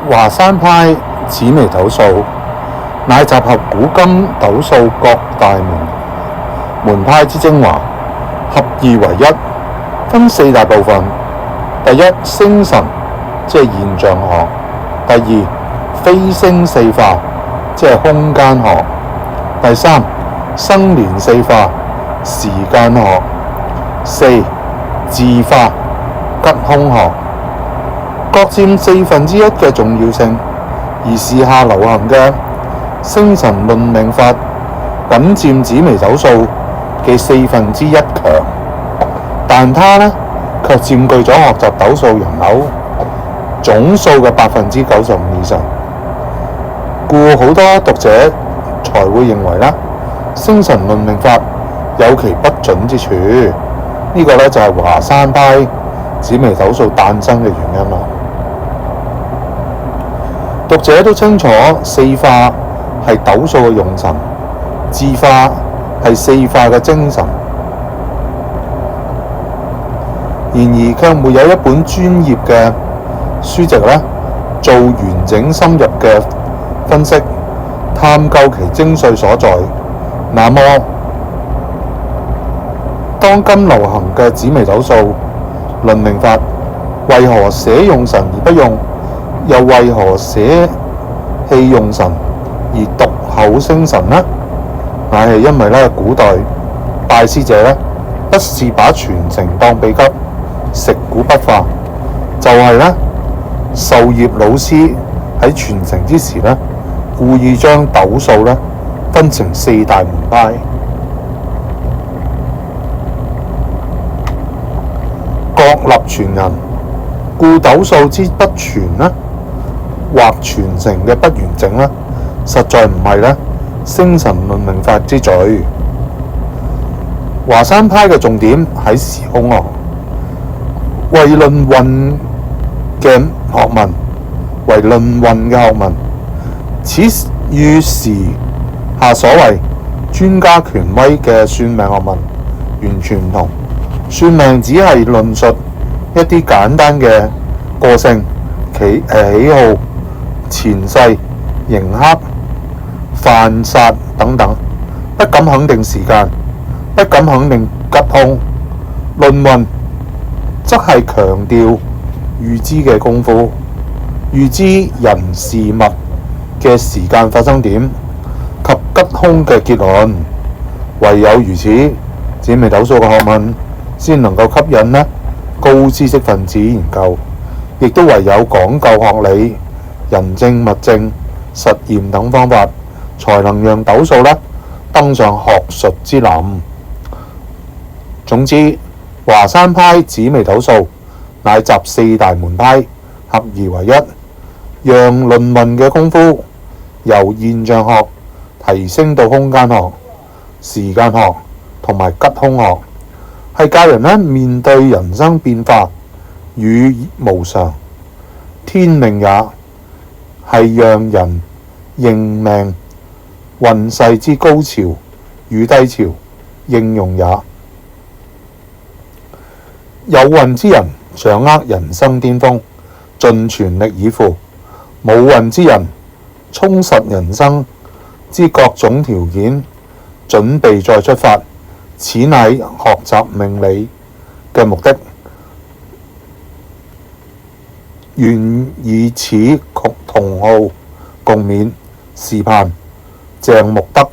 華山派紫微斗數，乃集合古今斗數各大門派之精華，合二為一，分四大部分。第一，星神，即係現象學；第二，飛星四化，即係空間學；第三，生年四化，時間學；四，字化，吉凶學。各佔1/4嘅重要性，而時下流行嘅星神論命法僅佔紫微斗數嘅1/4強，但它呢卻佔據咗學習斗數人口總數嘅95%以上，故好多讀者才會認為啦，星神論命法有其不準之處。呢個呢就係華山派紫微斗數誕生嘅原因啦。讀者都清楚，四化係斗數嘅用神，字化係四化嘅精神。然而卻沒有一本專業嘅書籍呢做完整深入嘅分析，探究其精髓所在。那麼，當今流行嘅紫微斗數論命法，為何捨用神而不用？又為何捨棄用神而獨厚星神呢？乃係因為呢古代拜師者呢不是把傳承當秘笈，食古不化，就係呢授業老師喺傳承之時呢，故意將斗數呢分成四大門派，各立傳人，故斗數之不全呢，或傳承嘅不完整呢，實在唔係呢星神論命法之罪。華山派嘅重點喺時空學，為論運嘅學問，為論運嘅學問，此與時下所謂專家權威嘅算命學問完全唔同。算命只係論述一啲簡單嘅個性、喜好、前世、刑克、犯殺等等，不敢肯定時間，不敢肯定吉凶。論運則係強調預知嘅功夫，預知人事物嘅時間發生點及吉凶嘅結論。唯有如此，紫微斗數嘅學問先能夠吸引呢高知識分子研究，亦都唯有講究學理、人證物證、實驗等方法，才能讓斗數呢登上學術之林。總之，華山派紫微斗數乃集四大門派合二為一，讓論運嘅功夫由現象學提升到空間學、時間學同埋吉凶學，係教人呢面對人生變化與無常、天命也，係讓人認命運勢之高潮與低潮應用也。有運之人掌握人生巔峰，盡全力以赴；冇運之人充實人生之各種條件，準備再出發。此乃學習命理嘅目的。願以此同號共勉。時盼鄭木德。